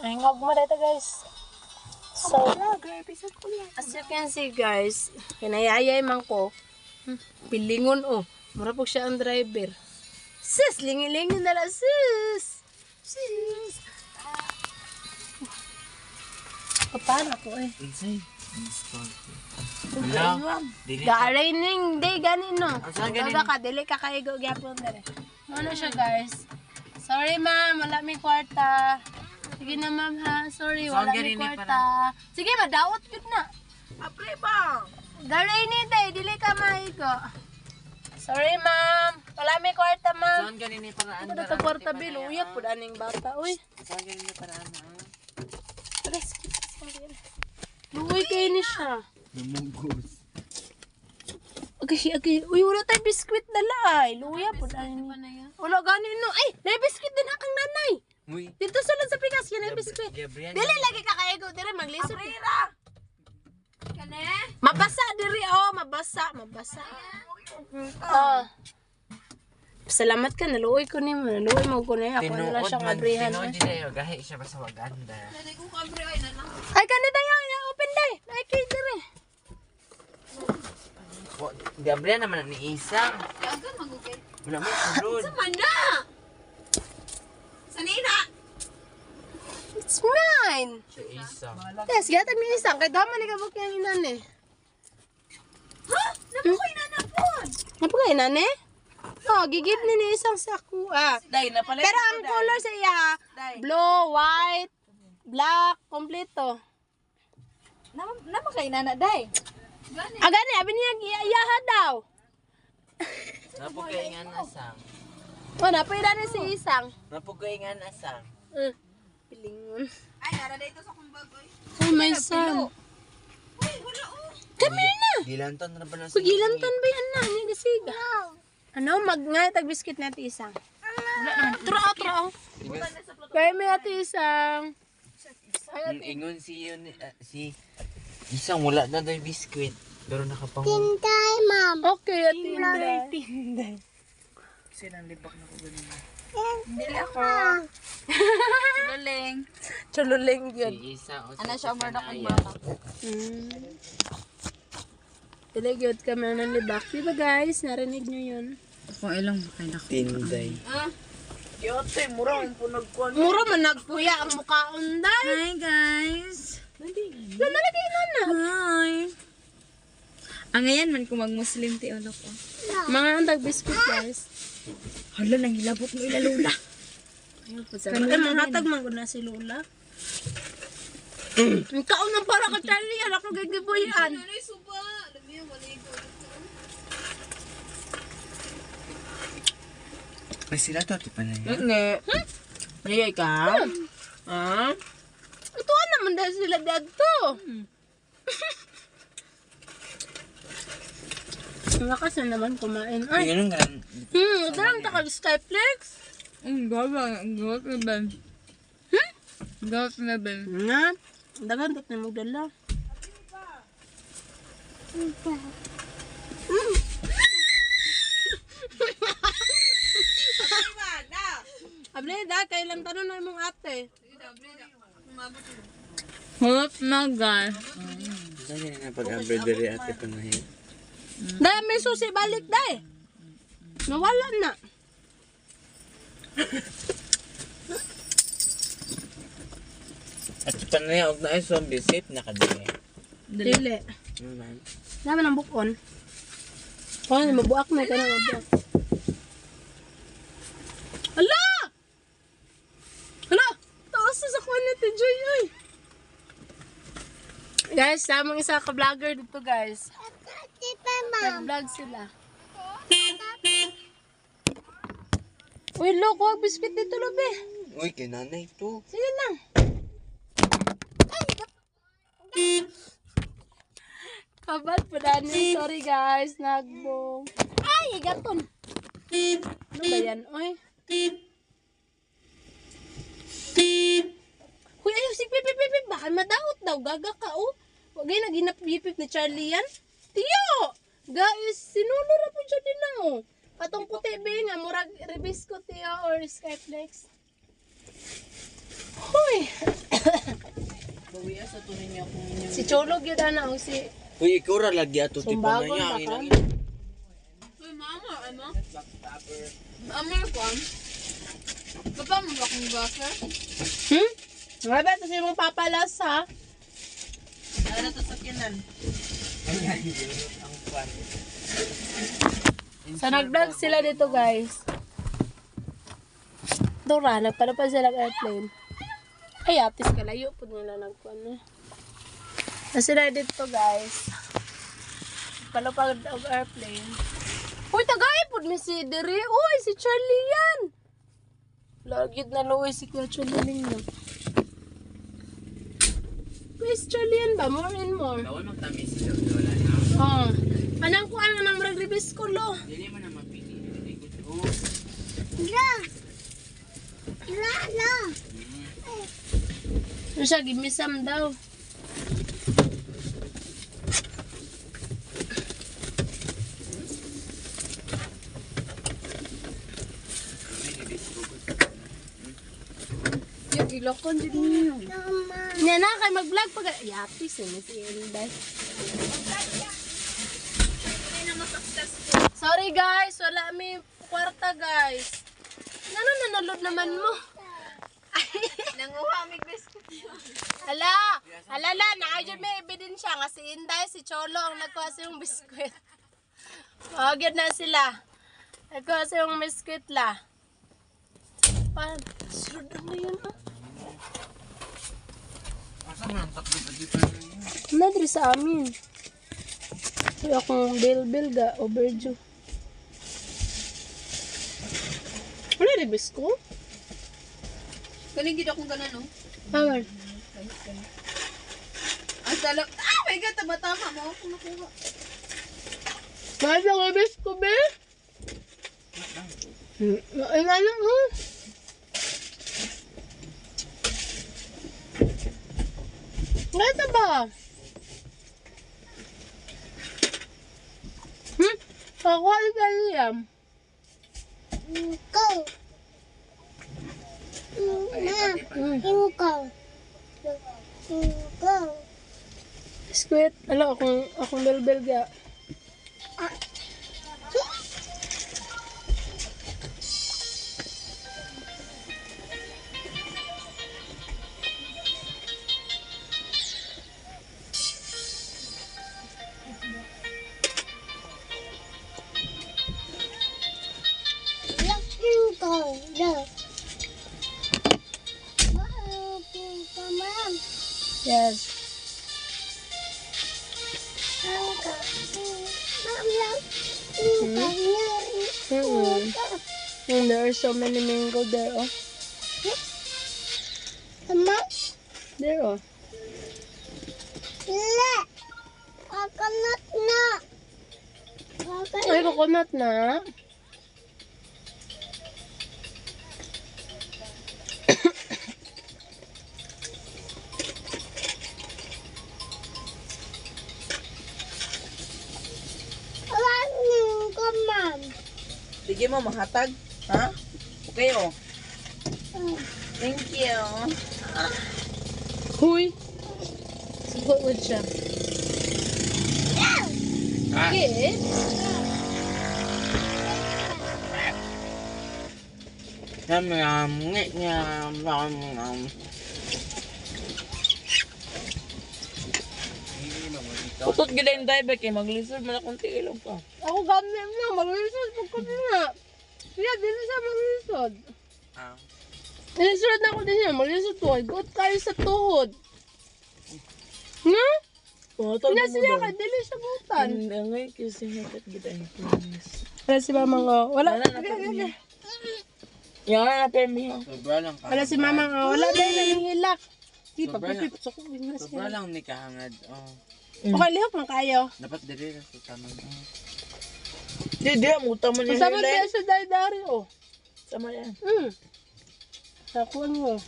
Ay, ngag mo dito guys. So, as you can see guys, kinayayay man ko. Pilingon oh. Mura po siya ang driver. Sis, lingi-lingi na lang sis. Sis. Paano ako eh? Inside. Wala. Garaining day ganin no. Saan ganin? Gaga ka dili ka kaigo gyapon dere. Ano siya guys? Sorry ma'am, wala may kwarta. Sige na ma'am ha. Sorry, Saan wala may ganin kwarta. Sige, madaot yun na. Apre ba? Garaining day, dili ka maigo. Sorry ma'am, wala may kwarta ma'am. Saan ganin paraan? Ano na kwarta bil? Uyak po daning bata. Uy. Saan ganin paraan? Luoy kayo ni siya. Namugos. Okay. Uy, wala tayo biskwit na lay. Luya po dahil ni. Wala ganin no. Ay, may biskwit din akang nanay. Uy. Dito sulod sa pikas, yan ang biskwit. Gabriel. Dili lagi ka kaigo, dire maglisod. Kane? Mabasa diri oh, mabasa. Oh. Salamat ka, naluoy ko ni mo. Naluoy mo ko na. Ako na lang siyang abrihan. Tinuod din gahi siya ba sa Waganda. Ay, kanina yung open day. Ay, kayo dire. Gabriel naman ni Isang. Wala mo sulod. Manda! Sanina! It's mine! Si Isang. Yes, gatag ni isang. Kahit daman ni kabuk yung inan eh. Ha? Napukoy na na po! Napukoy na ni? Oh, gigib ni isang sa ako. Pero ang color sa iya, blue, white, black, kompleto. Namakay na na, day. Gani, abin niya iyaha daw. Napugay nga nasang. Oh, napuy na si isang. Napugay nga nasang. Pilingon. Ay, nara dito sa kumbagoy. Oh, my son. Uy, wala oh. Kami na. Gilantan na ba na sa Pagilantan ba yan na? Niya gasiga. Ano, mag-ngay tag-biscuit na ati isang. Trao. Kaya may ati isang. Ingon si yun, si Isang wala na daw yung biskwit. Pero nakapang... Tinday, ma'am. Okay, ati Tinday. Kasi nang libak na ko ganun. Dili ako. Luleng. Chululing yun. Si Isang o Ano siya, umar na kong Kanaya. bata. Talagyot kami ng libak. Diba guys? Narinig nyo yun? Kung ilang bakay na Tinday. Mura man nagpuya ang mukha unday. Hi guys. Nalagay na na. Hi. Ang ngayon man kung mag-Muslim ti ulo ko. Mga antag biscuit guys. Hala, nang hilabot mo ilalula. Ay, manghatag man ko na si Lola. Ang kaon ng para ka Charlie. Yan ako gigibuyan. May sila to, tipa na yan. Hindi. Nagay ka? Ah? Ito naman dahil sila dito. Lakas na naman kumain. Ay, Ay, ganun ka. ito lang takag Skyflex. Ang gawa. Ang gawa na ba? Gawa na ba? Nga, dagan ito na magdala. Ableda, kailan tanong na mong ate? Hulap na guys. Saan yun na pag-embroidery ate pa na yun? Dahil may susi balik dahil. Nawala na. At pa na yun, huwag na ay zombie safe na kadili. Dili. Naman. Dami ng bukon. Oh, mabuak na ka na mabuak. Hala! Hala! Taas na sa kwan ni Joy, ay. Guys, tamang isa ka-vlogger dito, guys. Nag-vlog sila. Uy, look, huwag biscuit dito, lobe. Uy, kay nanay to. Sige lang. Kabat po dani. Sorry guys. Nagbong. Ay, gaton. Ano ba yan? Uy. Uy, ayaw si Pip. Baka madaot daw. Gaga ka, oh. Huwag kayo naginap-gipip ni Charlie yan. Tiyo! Guys, sinulo na po siya din na, oh. Patong puti ba nga. Murag ribisco, tiyo, or Skyflex. Uy. Si Cholog yun na o si Uy, ikaw ra lagi ato tipo na Sumbagon niya. ba Ang ka? inang Uy, mama, ano? Mama, kwan? Papa mo ba kung gasa? Nga ba, ito siya mong papalas ha? Ano to sa kinan? ang fan. So, nag-vlog sila dito, guys. Dora, nagpalapad sila ng airplane. Ay, atis kalayo po nila nagkuhan na. Na sila dito, guys. Palapag ng airplane. Uy, tagay po mi si Diri. Uy, si Charlie yan. Lagid na luwi si Kuya Charlie na. Uy, si Charlie yan ba? More and more. Bawal magtamis siya. Wala na. Oh. Anang kuhan mo ng mag-release ko, lo. Dili mo na mapili. Dili ko to. Ano siya, give me some daw. Yung ilokon din niyo. Nya na kay mag-vlog pag yati si Inday. Sorry guys, wala mi kwarta guys. Ano nanalod naman mo? Nanguha mi biscuit. Ala la, naayod may ebidensya nga si Inday, si Cholo ang nagkuha sa yung biskwit. Magyad na sila. Nagkuha sa yung biskwit la. Sunod na yun ah. Asa mo ang takbo pa dito? Nadri sa amin. Kaya akong bil ga, overdue. Ano rin bisko? Galing gid akong ganan, no? Tawar. Ang salap. Ah, my God, tama mo ako nakuha. Mahal ang bisko, be? Ay, ano mo? Ito ba? Ako ang yan. Biskuit. Ano, akong bel-bel ga. Yes. And there are so many mango there, oh. There, oh. Ay, coconut na. Sige mo, mahatag. Ha? Okay, oh. Thank you. Huy. Sigot mo siya. Okay. Utot gila yung dive kay maglisod man akong tiilog pa. Ako gamit na, mag-resod. Pagkati na. Kaya, dili siya mag-resod. Nilisod na ako din siya. Mag-resod to. Good kayo sa tuhod. Nga? Nga siya ka, dili siya butan. Hindi ngay kasi nakat gila yung promise. Wala si mama nga. Wala. Yan na permi ha. Sobra lang ka. Wala si mama nga. Wala dahil nanghihilak. Di pa, Sobra lang. pipip. Soko, binas Sobra niya. lang ni kahangad. Oh. Okay, lihok man kayo. Dapat diri sa tamang. Di, ang utama niya Masama hilen. tayo sa dari-dari, oh. Sama yan. Sakuan mo.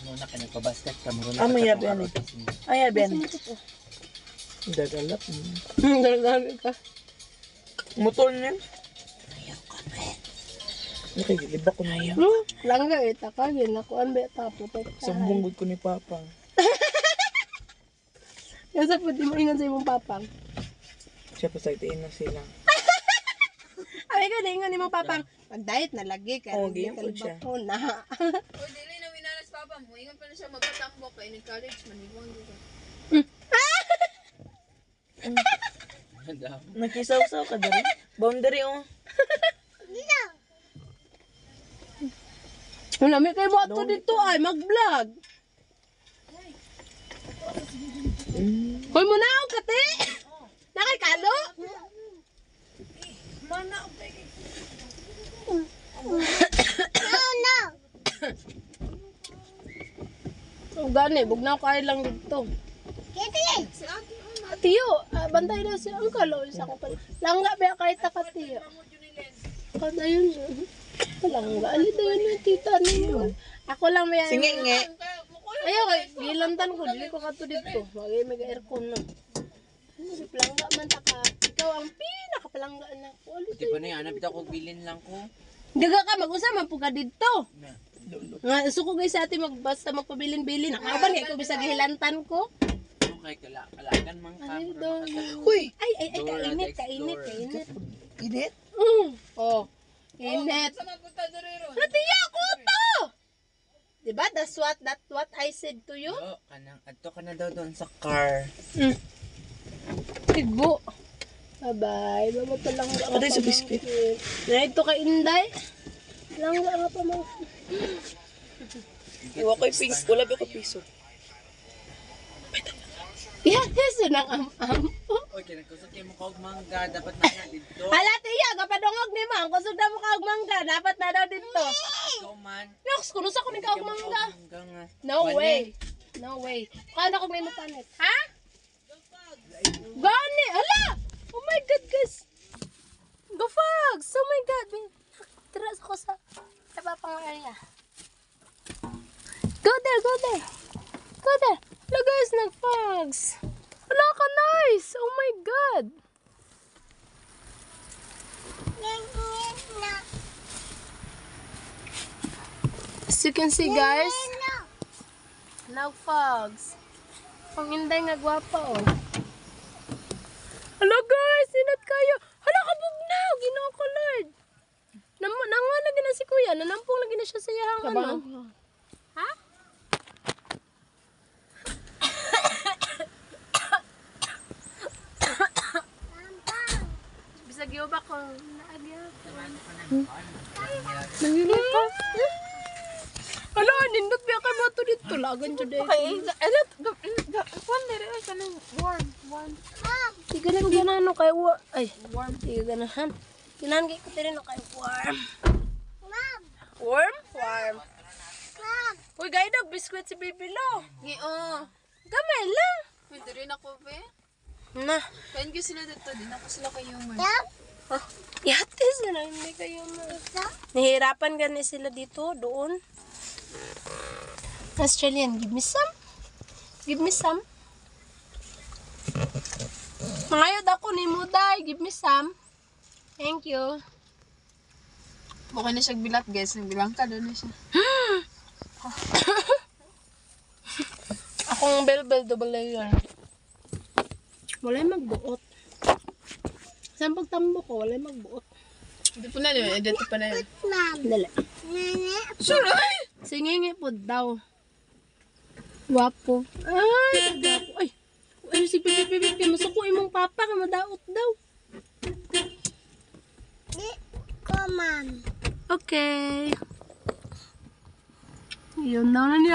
Muna ka nagpabasket ka. Ah, may yabi yan eh. Ay, yabi yan. Dagalap. Dali ka. Motor niya. Nakikilibak ko na yan. Langga eh, taka. Ginakuan ba tapo. Sa bunggod ko ni Papa. Kasi po, di mo ingon sa imong papang. Siya pa sa itiin na sila. Ay, ka, ingon imong papang. Pag-diet na lagi ka. Oo, ganyan po siya. Ko na. O, dili na minanas papa mo. Ingon pa na siya magpatambok kay nag-college man. Ibang dito. Nakisaw-saw ka dali. Boundary oh. Wala, may kayo mo ato dito ay, mag-vlog. Hoy mo na ako, kate. Nakikalo? Ang gani, bugnaw kayo lang dito. Tiyo, bantay na siya. Ang kalo, isa ko pala. Langga ba kahit takatiyo? Kada yun. Langga, alita yun yung tita niyo. Ako lang may... Singi nge. Ayaw, gilantan ko. Dili ko kato dito. May aircon na. Langga man taka. Ikaw ang pinakapalangga na ko. Di ba na yan? Napita ko bilin lang ko. Daga ka, mag-usama po ka dito. Nga, suko guys sa atin basta magpabilin-bilin. Nakaban kaya ko bisa gihilantan ko. Okay, kalagan mang Ay, camera. Uy! Ay, kainit. Init? Oh, init. Sa mapunta dorero. Natiya ko to! Diba? That's what I said to you. Yo, adto ka na daw doon sa car. Tigo. Bye-bye. Baba lang nga. Aday sa biscuit. Na ito ka Inday. Langga nga pa mo. Iwa ko'y pink. Wala ba ko piso? Yes, yun ang am-am. Oy, kinakusok kayo mo kaog mangga. Dapat na nga dito. Hala, tiya. Kapadungog ni ma. Ang kusog na mo kaog mangga. Dapat na daw dito. Ikaw man. Nox, kunusa ko ni kaog mangga. Mangga nga. No Wala. way. No way. Kala ko may matanit. Ha? Gani! Hala! Oh my God, guys! Go Fogs! Oh my God! Tras ako sa pang area. Go there! Go there! Go there! Hello guys, nag-Fogs! Hala ka, nice! Oh my God! As you can see guys, nag-Fogs. Ang Inday nga gwapa oh. Hello guys, inat kayo. Hala ka bugnaw, Ginoo ko Lord. Nanguha na gina si Kuya, nanampong lagi na siya sa iyang ano. Ha? Bisag yo ba ko naagya. Nangilip pa. Hala, nindot biya kay mo to dito. Lagan siya dito. Kwan dere siya ng warm. Tiga na ganano kay warm. Ay, warm. Tiga ganahan. Kailangan kayo ko rin kay warm. Warm? Warm. Uy, gaya daw, biskwit si Baby Lo. Oo. Gamay lang. Pwede rin ako, be. Na. Kain ko sila dito. Di na ko sila kayo man. Yatis na, hindi kayo mo. Nahihirapan gani sila dito, doon. Australian, give me some. Give me some. Ngayod ako ni Muday, give me some. Thank you. Mukha na siya bilat, guys. Nagbilang ka doon na siya. Akong bell double layer. Walay magbuot. Saan pagtambo ko, walay magbuot. Hindi po na yun. Dito pa na yun. Dali. Sure, ay! Singingi po daw. Wapo. Ay, wapo. Ay, ay, si Pipi, masuko imong papa ka madaot daw. Okay. Yun daw na niya.